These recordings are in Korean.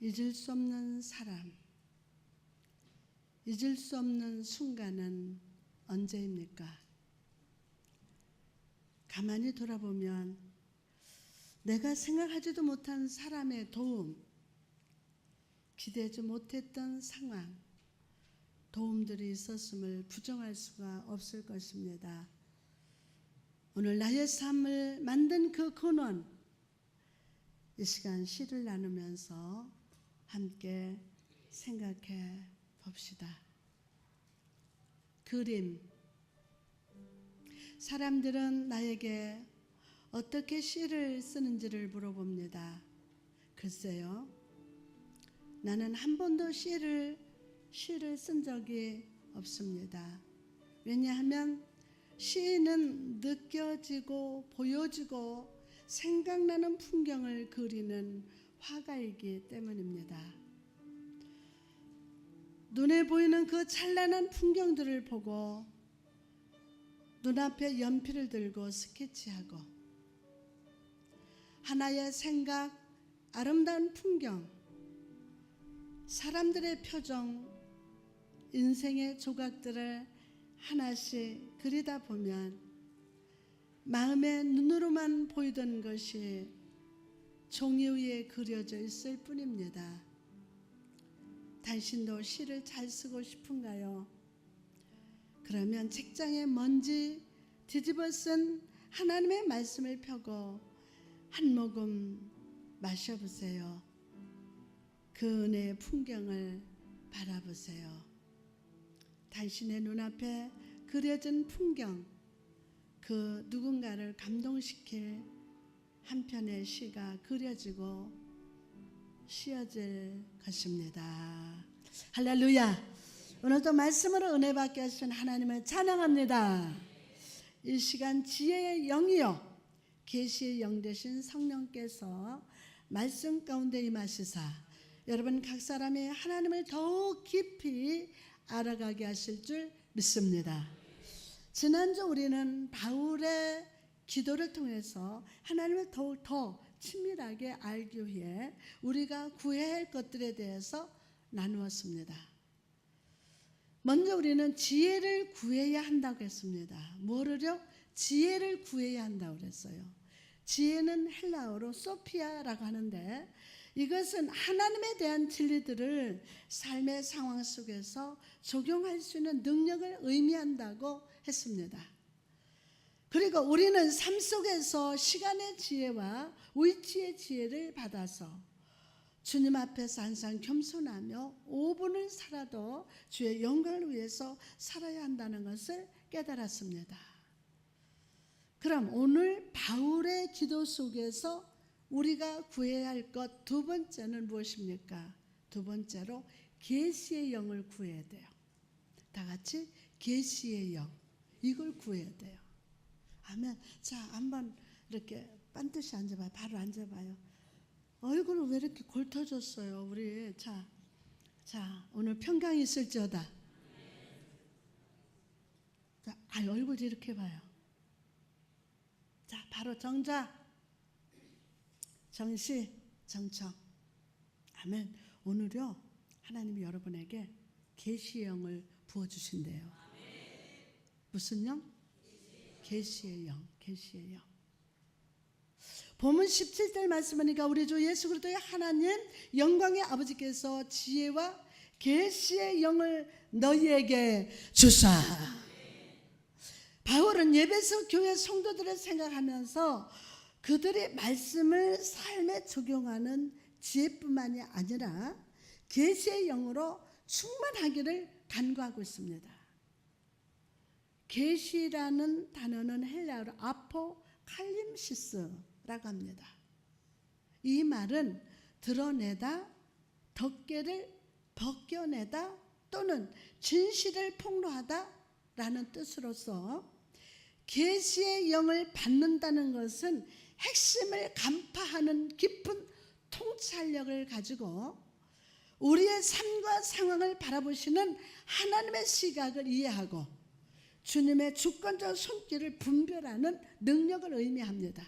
잊을 수 없는 사람, 잊을 수 없는 순간은 언제입니까? 가만히 돌아보면 내가 생각하지도 못한 사람의 도움, 기대하지 못했던 상황, 도움들이 있었음을 부정할 수가 없을 것입니다. 오늘 나의 삶을 만든 그 근원, 이 시간 시를 나누면서 함께 생각해 봅시다. 그림. 사람들은 나에게 어떻게 시를 쓰는지를 물어봅니다. 글쎄요, 나는 한 번도 시를 쓴 적이 없습니다. 왜냐하면 시는 느껴지고 보여지고 생각나는 풍경을 그리는 화가이기 때문입니다. 눈에 보이는 그 찬란한 풍경들을 보고 눈앞에 연필을 들고 스케치하고 하나의 생각, 아름다운 풍경, 사람들의 표정, 인생의 조각들을 하나씩 그리다 보면 마음의 눈으로만 보이던 것이 종이 위에 그려져 있을 뿐입니다. 당신도 시를 잘 쓰고 싶은가요? 그러면 책장에 먼지 뒤집어 쓴 하나님의 말씀을 펴고 한 모금 마셔보세요. 그 은혜의 풍경을 바라보세요. 당신의 눈앞에 그려진 풍경, 그 누군가를 감동시킬 한 편의 시가 그려지고 씌어질 것입니다. 할렐루야. 오늘도 말씀으로 은혜 받게 하신 하나님을 찬양합니다. 이 시간 지혜의 영이요 계시의 영 되신 성령께서 말씀 가운데 임하시사 여러분 각 사람이 하나님을 더욱 깊이 알아가게 하실 줄 믿습니다. 지난주 우리는 바울의 기도를 통해서 하나님을 더욱 더 친밀하게 알기 위해 우리가 구해야 할 것들에 대해서 나누었습니다. 먼저 우리는 지혜를 구해야 한다고 했습니다. 뭐를요? 지혜를 구해야 한다고 그랬어요. 지혜는 헬라어로 소피아라고 하는데 이것은 하나님에 대한 진리들을 삶의 상황 속에서 적용할 수 있는 능력을 의미한다고 했습니다. 그리고 우리는 삶 속에서 시간의 지혜와 위치의 지혜를 받아서 주님 앞에서 항상 겸손하며 5분을 살아도 주의 영광을 위해서 살아야 한다는 것을 깨달았습니다. 그럼 오늘 바울의 기도 속에서 우리가 구해야 할 것 두 번째는 무엇입니까? 두 번째로 계시의 영을 구해야 돼요. 다 같이 계시의 영, 이걸 구해야 돼요. 아멘. 자, 한번 이렇게 반드시 앉아봐요. 바로 앉아봐요. 얼굴은 왜 이렇게 골터졌어요? 우리 자 오늘 평강이 있을지어다. 자, 얼굴 이렇게 봐요. 자, 바로 정자, 정시, 정청. 아멘. 오늘요 하나님이 여러분에게 계시의 영을 부어주신대요. 무슨 영? 계시의 영, 계시의 영. 본문 17절 말씀하니까 우리 주 예수 그리스도의 하나님 영광의 아버지께서 지혜와 계시의 영을 너희에게 주사. 바울은 예배소 교회 성도들을 생각하면서 그들이 말씀을 삶에 적용하는 지혜뿐만이 아니라 계시의 영으로 충만하기를 간구하고 있습니다. 계시라는 단어는 헬라어로 아포칼림시스라고 합니다. 이 말은 드러내다, 덮개를 벗겨내다 또는 진실을 폭로하다 라는 뜻으로서 계시의 영을 받는다는 것은 핵심을 간파하는 깊은 통찰력을 가지고 우리의 삶과 상황을 바라보시는 하나님의 시각을 이해하고 주님의 주권적 손길을 분별하는 능력을 의미합니다.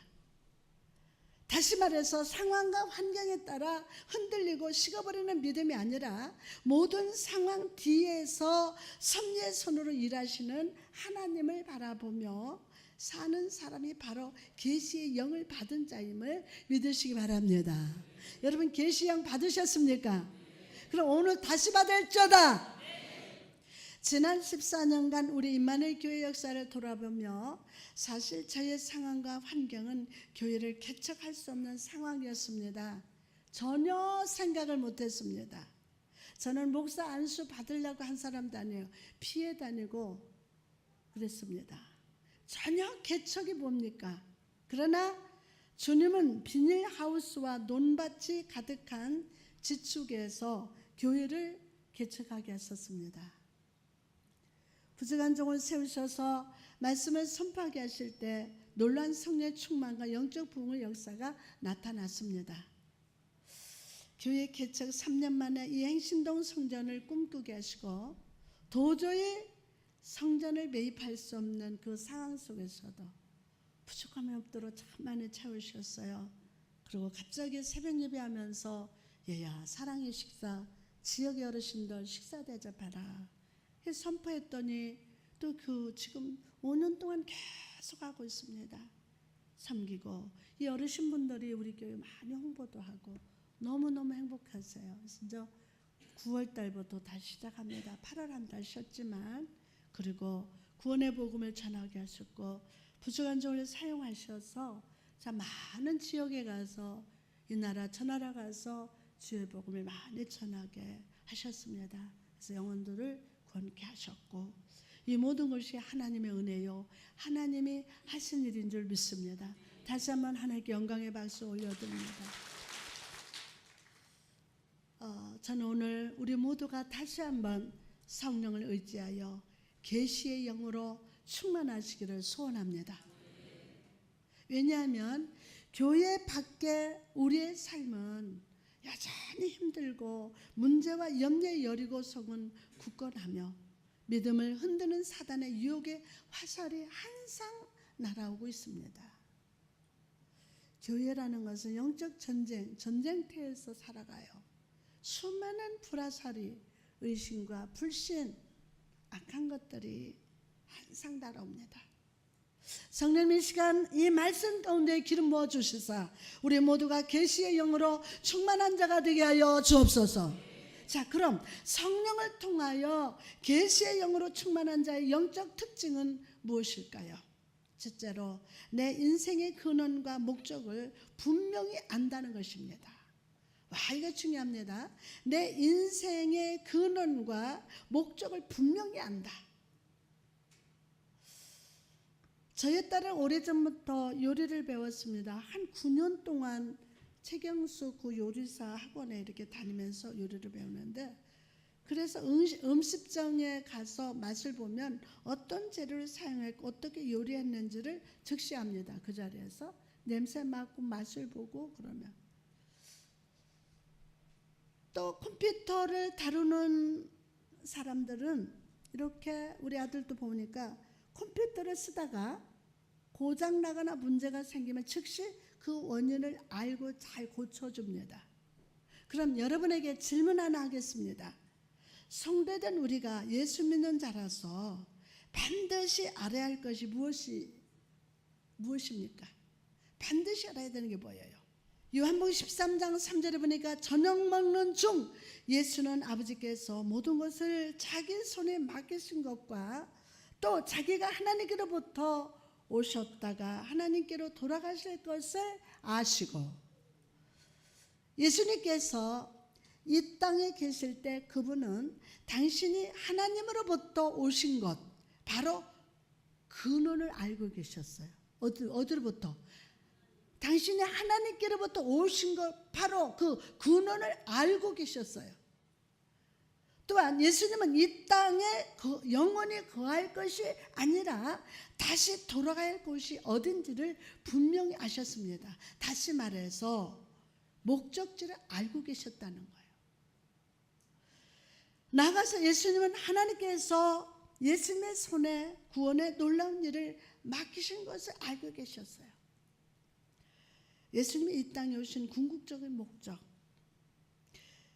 다시 말해서 상황과 환경에 따라 흔들리고 식어버리는 믿음이 아니라 모든 상황 뒤에서 섭리의 손으로 일하시는 하나님을 바라보며 사는 사람이 바로 계시의 영을 받은 자임을 믿으시기 바랍니다. 여러분 계시의 영 받으셨습니까? 그럼 오늘 다시 받을저다. 지난 14년간 우리 임마누엘 교회 역사를 돌아보며 사실 저의 상황과 환경은 교회를 개척할 수 없는 상황이었습니다. 전혀 생각을 못했습니다. 저는 목사 안수 받으려고 한 사람도 아니에요. 피해 다니고 그랬습니다. 전혀 개척이 뭡니까? 그러나 주님은 비닐하우스와 논밭이 가득한 지축에서 교회를 개척하게 하셨습니다. 부족한 종을 세우셔서 말씀을 선포하게 하실 때 놀라운 성령의 충만과 영적 부흥의 역사가 나타났습니다. 교회 개척 3년 만에 이 행신동 성전을 꿈꾸게 하시고 도저히 성전을 매입할 수 없는 그 상황 속에서도 부족함이 없도록 참 많이 채우셨어요. 그리고 갑자기 새벽 예배하면서 얘야 사랑의 식사 지역의 어르신들 식사 대접하라 선포했더니 또 그 지금 5년 동안 계속 하고 있습니다. 섬기고 이 어르신분들이 우리 교회 많이 홍보도 하고 너무너무 행복하세요. 진짜 9월 달부터 다시 시작합니다. 8월 한 달 쉬었지만 그리고 구원의 복음을 전하게 하셨고 부족한 종을 사용하셔서 참 많은 지역에 가서 이 나라 저 나라 가서 주의 복음을 많이 전하게 하셨습니다. 그래서 영혼들을 구원케 하셨고 이 모든 것이 하나님의 은혜요 하나님이 하신 일인 줄 믿습니다. 다시 한번 하나님께 영광의 박수 올려드립니다. 저는 오늘 우리 모두가 다시 한번 성령을 의지하여 계시의 영으로 충만하시기를 소원합니다. 왜냐하면 교회 밖에 우리의 삶은 여전히 힘들고 문제와 염려의 여리고성은 굳건하며 믿음을 흔드는 사단의 유혹의 화살이 항상 날아오고 있습니다. 교회라는 것은 영적 전쟁터에서 살아가요. 수많은 불화살이 의심과 불신, 악한 것들이 항상 날아옵니다. 성령 이 시간 이 말씀 가운데 기름 부어 주시사 우리 모두가 계시의 영으로 충만한 자가 되게 하여 주옵소서. 자, 그럼 성령을 통하여 계시의 영으로 충만한 자의 영적 특징은 무엇일까요? 첫째로 내 인생의 근원과 목적을 분명히 안다는 것입니다. 와, 이거 중요합니다. 내 인생의 근원과 목적을 분명히 안다. 저의 딸은 오래전부터 요리를 배웠습니다. 한 9년 동안 최경수 그 요리사 학원에 이렇게 다니면서 요리를 배우는데 그래서 음식점에 가서 맛을 보면 어떤 재료를 사용했고 어떻게 요리했는지를 즉시합니다. 그 자리에서 냄새 맡고 맛을 보고 그러면 또 컴퓨터를 다루는 사람들은 이렇게 우리 아들도 보니까 컴퓨터를 쓰다가 고장 나거나 문제가 생기면 즉시 그 원인을 알고 잘 고쳐줍니다. 그럼 여러분에게 질문 하나 하겠습니다. 성도된 우리가 예수 믿는 자라서 반드시 알아야 할 것이 무엇입니까? 반드시 알아야 되는 게 뭐예요? 요한복음 13장 3절에 보니까 저녁 먹는 중 예수는 아버지께서 모든 것을 자기 손에 맡기신 것과 또 자기가 하나님께로부터 오셨다가 하나님께로 돌아가실 것을 아시고 예수님께서 이 땅에 계실 때 그분은 당신이 하나님으로부터 오신 것 바로 근원을 알고 계셨어요. 어디로부터? 당신이 하나님께로부터 오신 것 바로 그 근원을 알고 계셨어요. 또한 예수님은 이 땅에 영원히 거할 것이 아니라 다시 돌아가야 할 곳이 어딘지를 분명히 아셨습니다. 다시 말해서 목적지를 알고 계셨다는 거예요. 나가서 예수님은 하나님께서 예수님의 손에 구원의 놀라운 일을 맡기신 것을 알고 계셨어요. 예수님이 이 땅에 오신 궁극적인 목적,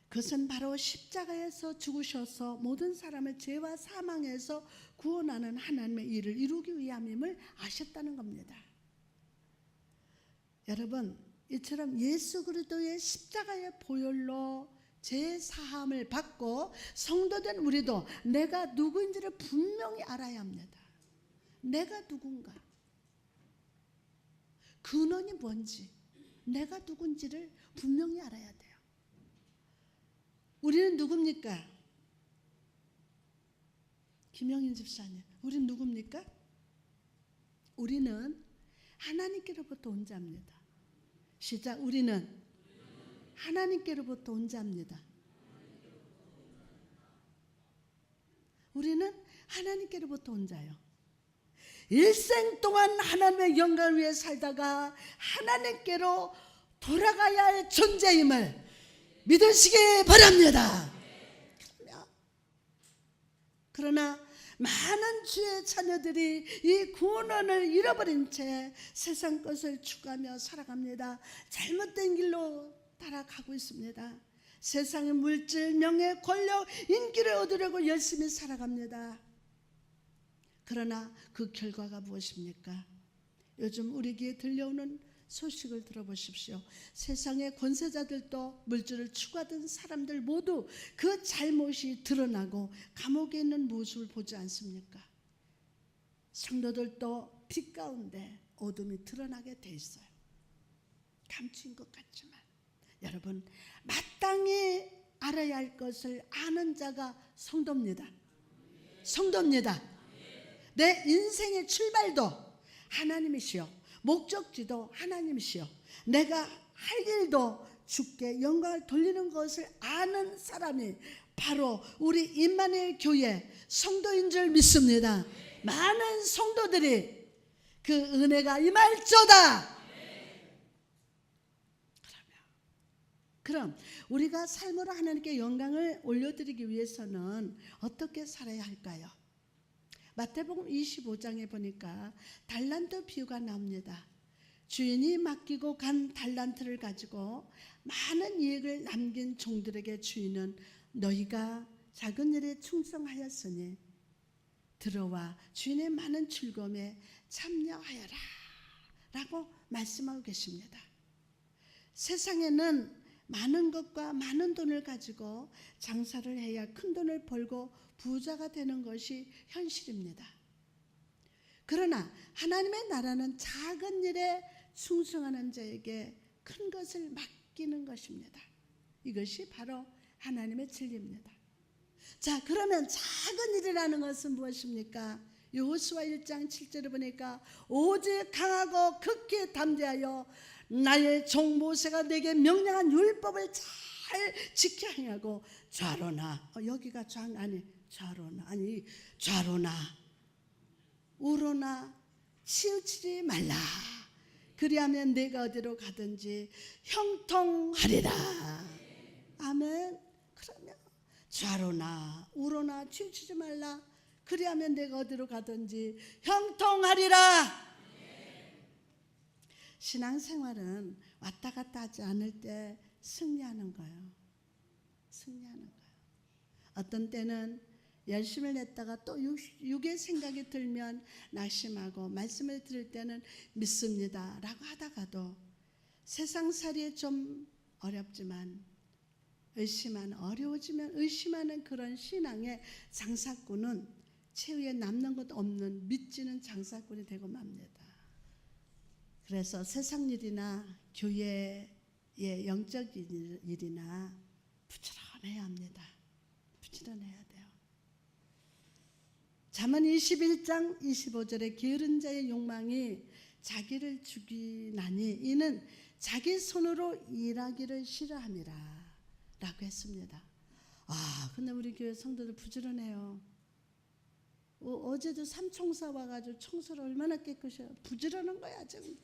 그것은 바로 십자가에서 죽으셔서 모든 사람을 죄와 사망에서 구원하는 하나님의 일을 이루기 위함임을 아셨다는 겁니다. 여러분, 이처럼 예수 그리스도의 십자가의 보혈로 제 사함을 받고 성도된 우리도 내가 누구인지를 분명히 알아야 합니다. 내가 누군가, 근원이 뭔지, 내가 누군지를 분명히 알아야 돼요. 우리는 누굽니까? 김영인 집사님, 우리는 누굽니까? 우리는 하나님께로부터 온 자입니다. 시작. 우리는 하나님께로부터 온 자입니다. 우리는 하나님께로부터 온 자요. 일생 동안 하나님의 영광을 위해 살다가 하나님께로 돌아가야 할 존재임을 믿으시기 바랍니다. 그러나 많은 주의 자녀들이 이 구원을 잃어버린 채 세상 것을 추구하며 살아갑니다. 잘못된 길로 따라가고 있습니다. 세상의 물질, 명예, 권력, 인기를 얻으려고 열심히 살아갑니다. 그러나 그 결과가 무엇입니까? 요즘 우리 귀에 들려오는 소식을 들어보십시오. 세상의 권세자들도 물질을 추구하던 사람들 모두 그 잘못이 드러나고 감옥에 있는 모습을 보지 않습니까? 성도들도 빛 가운데 어둠이 드러나게 돼 있어요. 감추인 것 같지만 여러분, 마땅히 알아야 할 것을 아는 자가 성도입니다. 성도입니다. 내 인생의 출발도 하나님이시여, 목적지도 하나님이시여, 내가 할 일도 주께 영광을 돌리는 것을 아는 사람이 바로 우리 임마누엘 교회 성도인 줄 믿습니다. 많은 성도들이 그 은혜가 임할지어다. 그럼 우리가 삶으로 하나님께 영광을 올려드리기 위해서는 어떻게 살아야 할까요? 마태복음 25장에 보니까 달란트 비유가 나옵니다. 주인이 맡기고 간 달란트를 가지고 많은 이익을 남긴 종들에게 주인은 너희가 작은 일에 충성하였으니 들어와 주인의 많은 즐거움에 참여하여라 라고 말씀하고 계십니다. 세상에는 많은 것과 많은 돈을 가지고 장사를 해야 큰 돈을 벌고 부자가 되는 것이 현실입니다. 그러나 하나님의 나라는 작은 일에 충성하는 자에게 큰 것을 맡기는 것입니다. 이것이 바로 하나님의 진리입니다. 자, 그러면 작은 일이라는 것은 무엇입니까? 여호수아 1장 7절에 보니까 오직 강하고 극히 담대하여 나의 종 모세가 내게 명령한 율법을 잘 지켜 행하고 좌로나 여기가 좌로나 우로나 치우치지 말라. 그리하면 내가 어디로 가든지 형통하리라. 아멘. 그러면 좌로나 우로나 치우치지 말라. 그리하면 내가 어디로 가든지 형통하리라. 신앙생활은 왔다 갔다 하지 않을 때 승리하는 거예요. 승리하는 거예요. 어떤 때는 열심을 냈다가 또 육의 생각이 들면 낙심하고, 말씀을 들을 때는 믿습니다 라고 하다가도 세상살이에 좀 어렵지만 어려워지면 의심하는 그런 신앙의 장사꾼은 최후에 남는 것 없는 믿지는 장사꾼이 되고 맙니다. 그래서 세상 일이나 교회의 영적 일이나 부지런해야 합니다. 부지런해야 돼요. 잠언 21장 25절에 게으른 자의 욕망이 자기를 죽이나니 이는 자기 손으로 일하기를 싫어함이라 라고 했습니다. 근데 우리 교회 성도들 부지런해요. 어제도 삼총사 와가지고 청소를 얼마나 깨끗이 해요. 부지런한 거야 지금.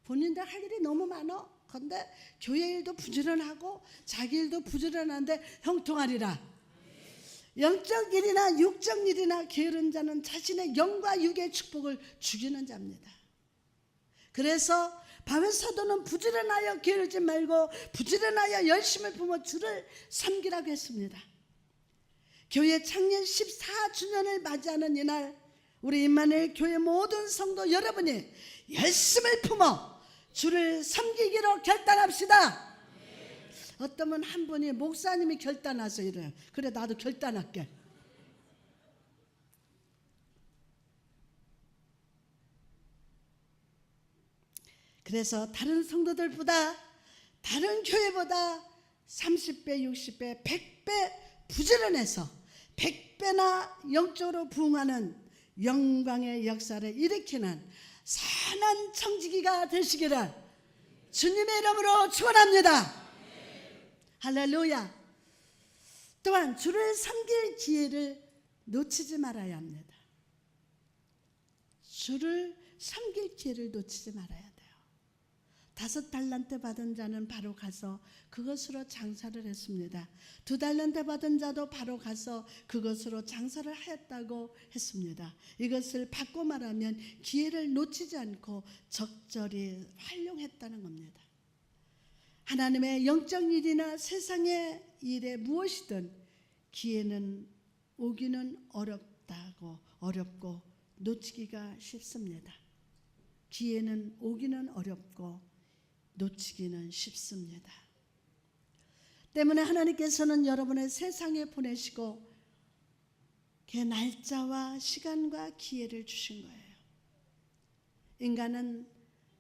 본인들 할 일이 너무 많아. 근데 교회 일도 부지런하고 자기 일도 부지런한데 형통하리라. 영적 일이나 육적 일이나 게으른 자는 자신의 영과 육의 축복을 죽이는 자입니다. 그래서 바울 사도는 부지런하여 게으르지 말고 부지런하여 열심을 품어 주를 섬기라고 했습니다. 교회 창립 14주년을 맞이하는 이날, 우리 임마누엘 교회 모든 성도 여러분이 열심을 품어 주를 섬기기로 결단합시다. 어떤 분 한 분이 목사님이 결단하서 이래요. 그래 나도 결단할게. 그래서 다른 성도들보다, 다른 교회보다 30배, 60배, 100배 부지런해서 100배나 영적으로 부흥하는 영광의 역사를 일으키는 선한 청지기가 되시기를 주님의 이름으로 축원합니다. 할렐루야. 또한 주를 섬길 기회를 놓치지 말아야 합니다. 주를 섬길 기회를 놓치지 말아야 돼요. 5달란트 받은 자는 바로 가서 그것으로 장사를 했습니다. 2달란트 받은 자도 바로 가서 그것으로 장사를 하였다고 했습니다. 이것을 바꿔 말하면 기회를 놓치지 않고 적절히 활용했다는 겁니다. 하나님의 영적 일이나 세상의 일에 무엇이든 기회는 오기는 어렵고 놓치기가 쉽습니다. 기회는 오기는 어렵고 놓치기는 쉽습니다. 때문에 하나님께서는 여러분을 세상에 보내시고 그 날짜와 시간과 기회를 주신 거예요. 인간은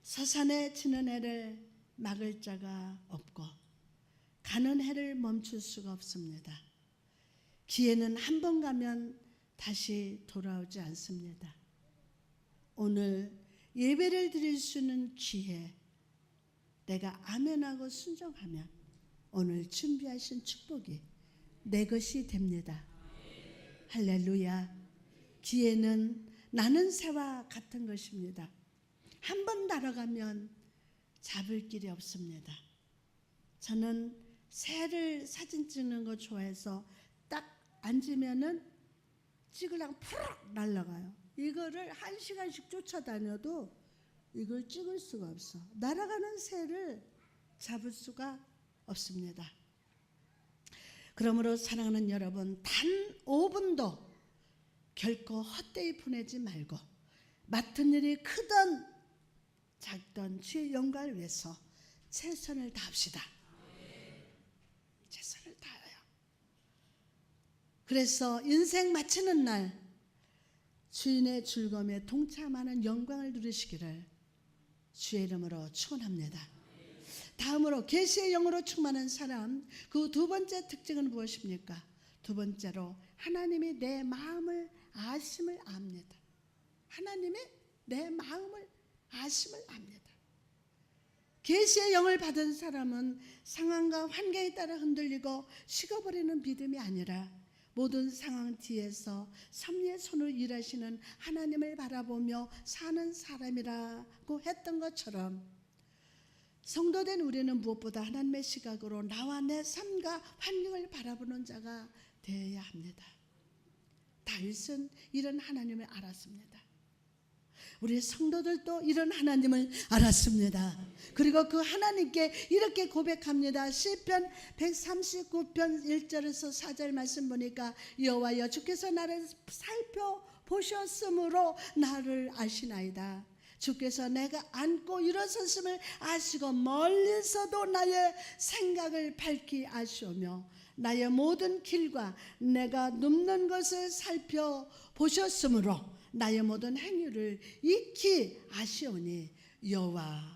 서산에 지는 해를 막을 자가 없고 가는 해를 멈출 수가 없습니다. 기회는 한 번 가면 다시 돌아오지 않습니다. 오늘 예배를 드릴 수 있는 기회, 내가 아멘하고 순종하면 오늘 준비하신 축복이 내 것이 됩니다. 할렐루야. 기회는 나는 새와 같은 것입니다. 한 번 날아가면 잡을 길이 없습니다. 저는 새를 사진 찍는 거 좋아해서 딱 앉으면은 찍으려고 푸르륵 날아가요. 이거를 1시간씩 쫓아다녀도 이걸 찍을 수가 없어. 날아가는 새를 잡을 수가 없습니다. 그러므로 사랑하는 여러분, 단 5분도 결코 헛되이 보내지 말고 맡은 일이 크든 작든 주의 영광을 위해서 최선을 다합시다. 최선을 다해요. 그래서 인생 마치는 날 주인의 즐거움에 동참하는 영광을 누리시기를 주의 이름으로 축원합니다. 다음으로 계시의 영으로 충만한 사람, 그 두 번째 특징은 무엇입니까? 두 번째로 하나님이 내 마음을 아심을 압니다. 하나님이 내 마음을 아심을 압니다. 계시의 영을 받은 사람은 상황과 환경에 따라 흔들리고 식어버리는 믿음이 아니라 모든 상황 뒤에서 섭리의 손을 일하시는 하나님을 바라보며 사는 사람이라고 했던 것처럼 성도된 우리는 무엇보다 하나님의 시각으로 나와 내 삶과 환경을 바라보는 자가 되어야 합니다. 다윗은 이런 하나님을 알았습니다. 우리 성도들도 이런 하나님을 알았습니다. 그리고 그 하나님께 이렇게 고백합니다. 시편 139편 1절에서 4절 말씀 보니까 여호와여 주께서 나를 살펴보셨으므로 나를 아시나이다. 주께서 내가 앉고 일어섰음을 아시고 멀리서도 나의 생각을 밝히 아시오며 나의 모든 길과 내가 눕는 것을 살펴보셨으므로 나의 모든 행위를 익히 아시오니 여호와여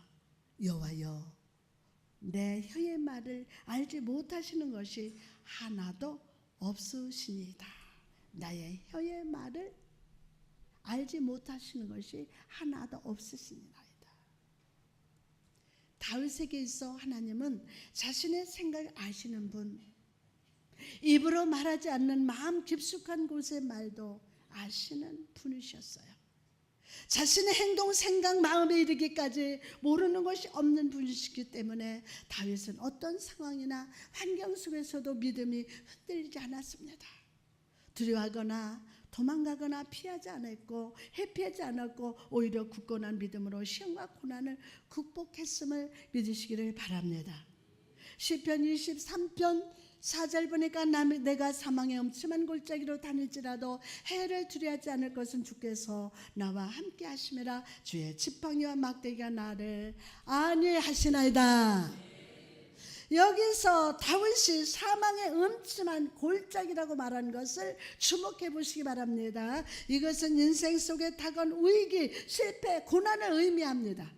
내 혀의 말을 알지 못하시는 것이 하나도 없으시니이다. 나의 혀의 말을 알지 못하시는 것이 하나도 없으시니이다. 다윗에게 있어 하나님은 자신의 생각을 아시는 분, 입으로 말하지 않는 마음 깊숙한 곳의 말도 아시는 분이셨어요. 자신의 행동, 생각, 마음에 이르기까지 모르는 것이 없는 분이시기 때문에 다윗은 어떤 상황이나 환경 속에서도 믿음이 흔들리지 않았습니다. 두려워하거나 도망가거나 피하지 않았고 회피하지 않았고 오히려 굳건한 믿음으로 시험과 고난을 극복했음을 믿으시기를 바랍니다. 시편 23편 4절 보니까 내가 사망의 엄침한 골짜기로 다닐지라도 해를 두려워하지 않을 것은 주께서 나와 함께 하심이라. 주의 지팡이와 막대기가 나를 안위하시나이다. 여기서 다윗이 사망의 음침한 골짜기라고 말한 것을 주목해 보시기 바랍니다. 이것은 인생 속에 다가온 위기, 실패, 고난을 의미합니다.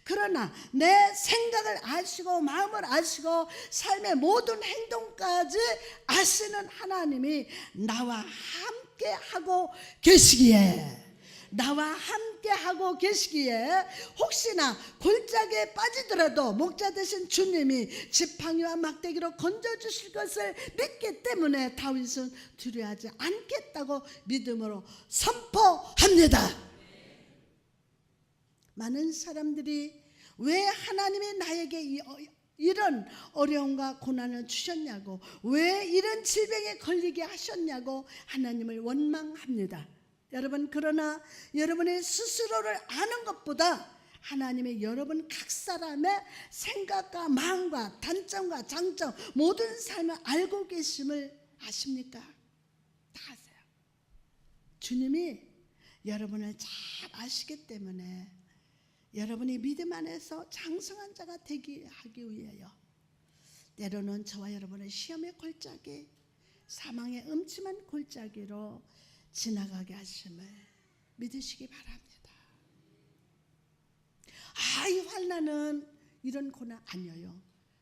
그러나 내 생각을 아시고 마음을 아시고 삶의 모든 행동까지 아시는 하나님이 나와 함께 하고 계시기에 혹시나 골짜기에 빠지더라도 목자 되신 주님이 지팡이와 막대기로 건져주실 것을 믿기 때문에 다윗은 두려워하지 않겠다고 믿음으로 선포합니다. 많은 사람들이 왜 하나님이 나에게 이런 어려움과 고난을 주셨냐고, 왜 이런 질병에 걸리게 하셨냐고 하나님을 원망합니다. 여러분, 그러나 여러분의 스스로를 아는 것보다 하나님의 여러분 각 사람의 생각과 마음과 단점과 장점 모든 삶을 알고 계심을 아십니까? 다 아세요. 주님이 여러분을 잘 아시기 때문에 여러분이 믿음 안에서 장성한 자가 되게 하기 위하여 때로는 저와 여러분의 시험의 골짜기, 사망의 음침한 골짜기로 지나가게 하심을 믿으시기 바랍니다. 이 환난은 이런 고난 아니에요.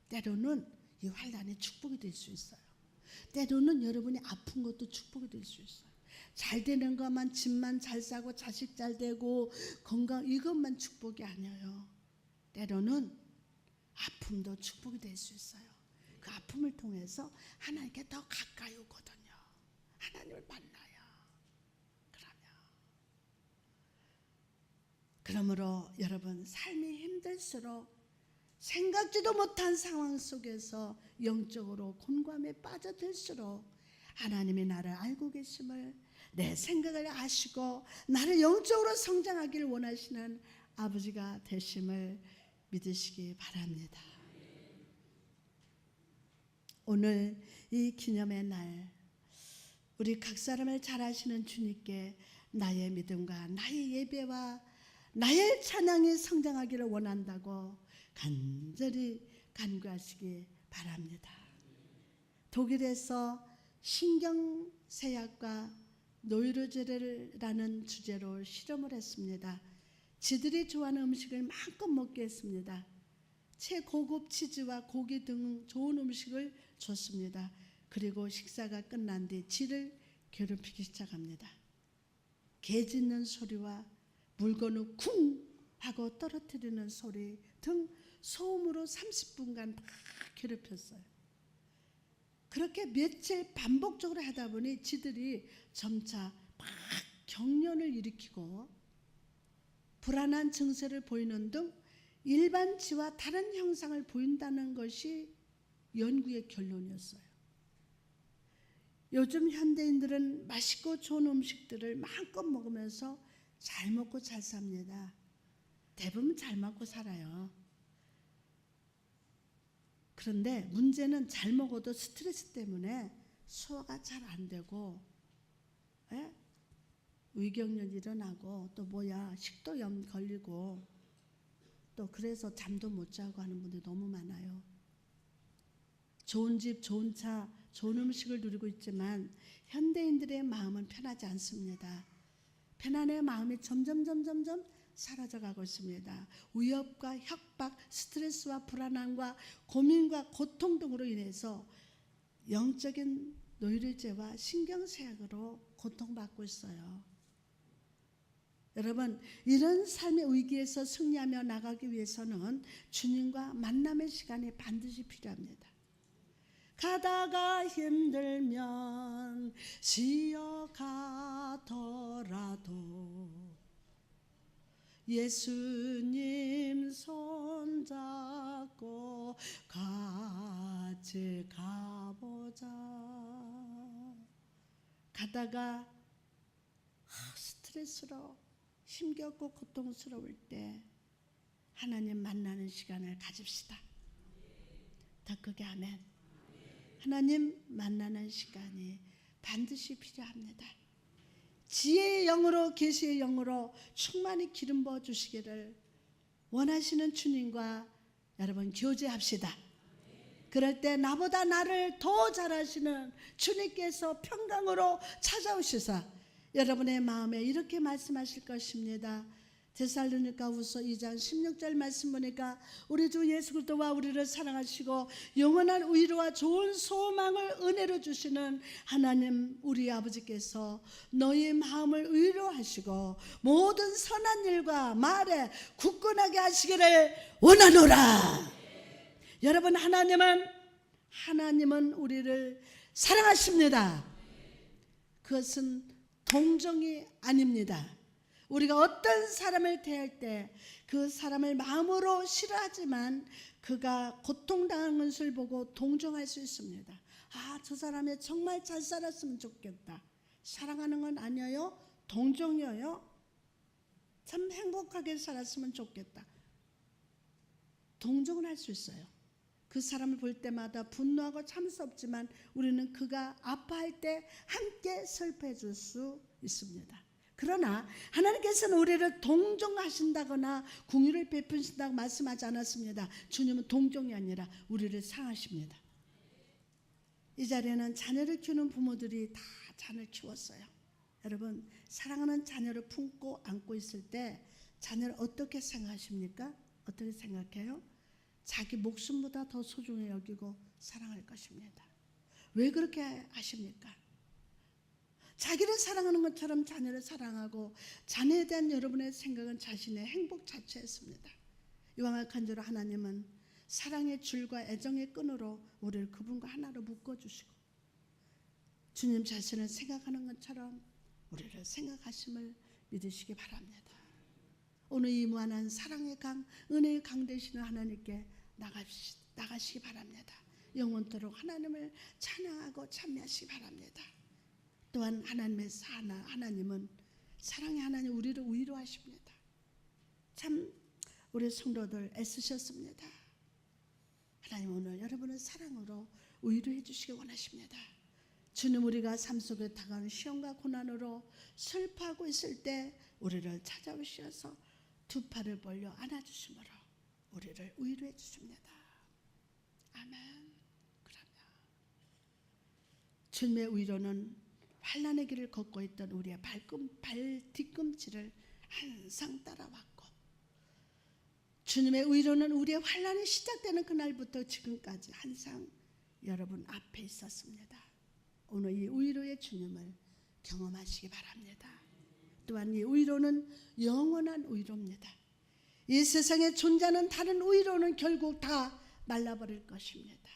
때로는 이 환난이 축복이 될 수 있어요. 때로는 여러분이 아픈 것도 축복이 될 수 있어요. 잘 되는 것만, 집만 잘 사고 자식 잘 되고 건강, 이것만 축복이 아니에요. 때로는 아픔도 축복이 될 수 있어요. 그 아픔을 통해서 하나님께 더 가까이 오거든요. 하나님을 만나요. 그러므로 여러분, 삶이 힘들수록 생각지도 못한 상황 속에서 영적으로 곤고함에 빠져들수록 하나님이 나를 알고 계심을, 내 생각을 아시고 나를 영적으로 성장하기를 원하시는 아버지가 되심을 믿으시기 바랍니다. 오늘 이 기념의 날, 우리 각 사람을 잘 아시는 주님께 나의 믿음과 나의 예배와 나의 찬양이 성장하기를 원한다고 간절히 간구하시기 바랍니다. 독일에서 신경쇠약과 노이로제라는 주제로 실험을 했습니다. 지들이 좋아하는 음식을 마음껏 먹게 했습니다. 최고급 치즈와 고기 등 좋은 음식을 줬습니다. 그리고 식사가 끝난 뒤 지를 괴롭히기 시작합니다. 개 짖는 소리와 물건을 쿵 하고 떨어뜨리는 소리 등 소음으로 30분간 막 괴롭혔어요. 그렇게 며칠 반복적으로 하다 보니 지들이 점차 막 경련을 일으키고 불안한 증세를 보이는 등 일반 지와 다른 형상을 보인다는 것이 연구의 결론이었어요. 요즘 현대인들은 맛있고 좋은 음식들을 마음껏 먹으면서 잘 먹고 잘 삽니다. 대부분 잘 먹고 살아요. 그런데 문제는 잘 먹어도 스트레스 때문에 소화가 잘 안 되고 위경련 일어나고 또 식도염 걸리고 또 그래서 잠도 못 자고 하는 분들이 너무 많아요. 좋은 집, 좋은 차, 좋은 음식을 누리고 있지만 현대인들의 마음은 편하지 않습니다. 편안의 마음이 점점 사라져가고 있습니다. 위협과 협박, 스트레스와 불안함과 고민과 고통 등으로 인해서 영적인 노이로제와 신경쇠약으로 고통받고 있어요. 여러분, 이런 삶의 위기에서 승리하며 나가기 위해서는 주님과 만남의 시간이 반드시 필요합니다. 가다가 힘들면 쉬어가더라도 예수님 손잡고 같이 가보자. 가다가 스트레스로 힘겹고 고통스러울 때 하나님 만나는 시간을 가집시다. 더 크게 아멘. 하나님 만나는 시간이 반드시 필요합니다. 지혜의 영으로 계시의 영으로 충만히 기름 부어 주시기를 원하시는 주님과 여러분 교제합시다. 그럴 때 나보다 나를 더 잘하시는 주님께서 평강으로 찾아오시사 여러분의 마음에 이렇게 말씀하실 것입니다. 데살로니가후서 2장 16절 말씀 보니까 우리 주 예수 그리스도와 우리를 사랑하시고 영원한 위로와 좋은 소망을 은혜로 주시는 하나님 우리 아버지께서 너희 마음을 위로하시고 모든 선한 일과 말에 굳건하게 하시기를 원하노라. 여러분 하나님은 우리를 사랑하십니다. 그것은 동정이 아닙니다. 우리가 어떤 사람을 대할 때 그 사람을 마음으로 싫어하지만 그가 고통당하는 것을 보고 동정할 수 있습니다. 아, 저 사람이 정말 잘 살았으면 좋겠다. 사랑하는 건 아니에요. 동정이에요. 참 행복하게 살았으면 좋겠다. 동정을 할 수 있어요. 그 사람을 볼 때마다 분노하고 참을 수 없지만 우리는 그가 아파할 때 함께 슬퍼해 줄 수 있습니다. 그러나 하나님께서는 우리를 동정하신다거나 긍휼을 베푸신다고 말씀하지 않았습니다. 주님은 동정이 아니라 우리를 사랑하십니다. 이 자리에는 자녀를 키우는 부모들이 다 자녀를 키웠어요. 여러분 사랑하는 자녀를 품고 안고 있을 때 자녀를 어떻게 생각하십니까? 어떻게 생각해요? 자기 목숨보다 더 소중히 여기고 사랑할 것입니다. 왜 그렇게 하십니까? 자기를 사랑하는 것처럼 자녀를 사랑하고 자녀에 대한 여러분의 생각은 자신의 행복 자체였습니다. 이와 간절로 하나님은 사랑의 줄과 애정의 끈으로 우리를 그분과 하나로 묶어주시고 주님 자신을 생각하는 것처럼 우리를 생각하심을 믿으시기 바랍니다. 오늘 이 무한한 사랑의 강, 은혜의 강 되시는 하나님께 나가시기 바랍니다. 영원토록 하나님을 찬양하고 찬미하시기 바랍니다. 또한 하나님의 하나님은 사랑의 하나님 우리를 위로하십니다. 참 우리 성도들 애쓰셨습니다. 하나님 오늘 여러분을 사랑으로 위로해 주시기 원하십니다. 주님 우리가 삶 속에 다가오는 시험과 고난으로 슬퍼하고 있을 때 우리를 찾아오셔서 두 팔을 벌려 안아주심으로 우리를 위로해 주십니다. 아멘. 그러면 주님의 위로는 환난의 길을 걷고 있던 우리의 발 뒤꿈치를 항상 따라왔고 주님의 위로는 우리의 환난이 시작되는 그날부터 지금까지 항상 여러분 앞에 있었습니다. 오늘 이 위로의 주님을 경험하시기 바랍니다. 또한 이 위로는 영원한 위로입니다. 이 세상에 존재하는 다른 위로는 결국 다 말라버릴 것입니다.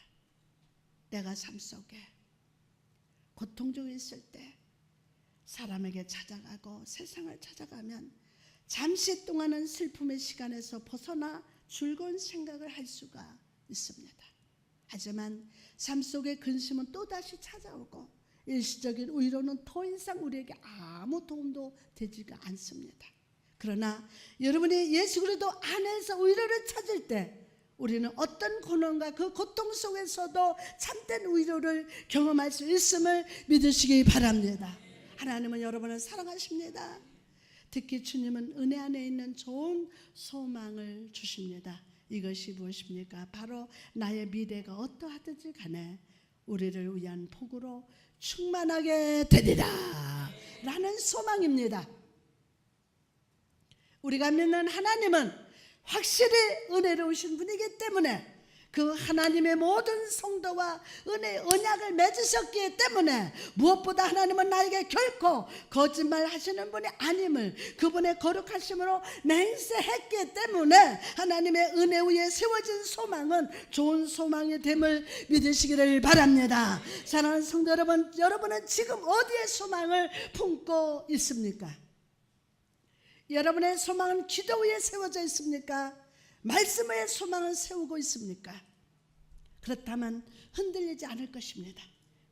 내가 삶 속에 고통 중에 있을 때 사람에게 찾아가고 세상을 찾아가면 잠시 동안은 슬픔의 시간에서 벗어나 즐거운 생각을 할 수가 있습니다. 하지만 삶 속의 근심은 또다시 찾아오고 일시적인 위로는 더 이상 우리에게 아무 도움도 되지가 않습니다. 그러나 여러분이 예수 그리스도 안에서 위로를 찾을 때 우리는 어떤 고난과 그 고통 속에서도 참된 위로를 경험할 수 있음을 믿으시기 바랍니다. 하나님은 여러분을 사랑하십니다. 특히 주님은 은혜 안에 있는 좋은 소망을 주십니다. 이것이 무엇입니까? 바로 나의 미래가 어떠하든지 간에 우리를 위한 복으로 충만하게 되리라 라는 소망입니다. 우리가 믿는 하나님은 확실히 은혜로우신 분이기 때문에 그 하나님의 모든 성도와 은혜의 언약을 맺으셨기 때문에 무엇보다 하나님은 나에게 결코 거짓말 하시는 분이 아님을 그분의 거룩하심으로 맹세했기 때문에 하나님의 은혜 위에 세워진 소망은 좋은 소망이 됨을 믿으시기를 바랍니다. 사랑하는 성도 여러분, 여러분은 지금 어디에 소망을 품고 있습니까? 여러분의 소망은 기도 위에 세워져 있습니까? 말씀 위에 소망을 세우고 있습니까? 그렇다면 흔들리지 않을 것입니다.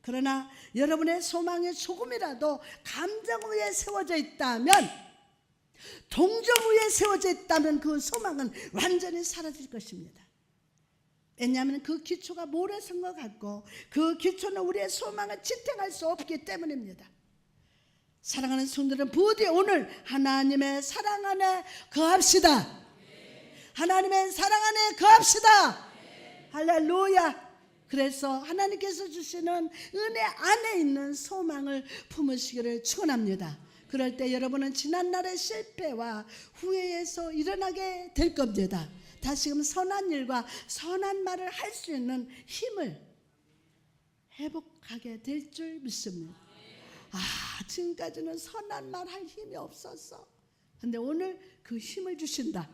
그러나 여러분의 소망이 조금이라도 감정 위에 세워져 있다면, 동정 위에 세워져 있다면 그 소망은 완전히 사라질 것입니다. 왜냐하면 그 기초가 모래성 것 같고 그 기초는 우리의 소망을 지탱할 수 없기 때문입니다. 사랑하는 성도들은 부디 오늘 하나님의 사랑 안에 거합시다. 하나님의 사랑 안에 거합시다. 할렐루야. 그래서 하나님께서 주시는 은혜 안에 있는 소망을 품으시기를 축원합니다. 그럴 때 여러분은 지난날의 실패와 후회에서 일어나게 될 겁니다. 다시금 선한 일과 선한 말을 할 수 있는 힘을 회복하게 될 줄 믿습니다. 지금까지는 선한 말 할 힘이 없었어. 근데 오늘 그 힘을 주신다.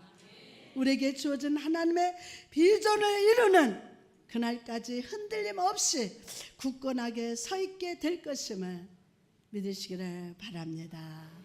우리에게 주어진 하나님의 비전을 이루는 그날까지 흔들림 없이 굳건하게 서 있게 될 것임을 믿으시기를 바랍니다.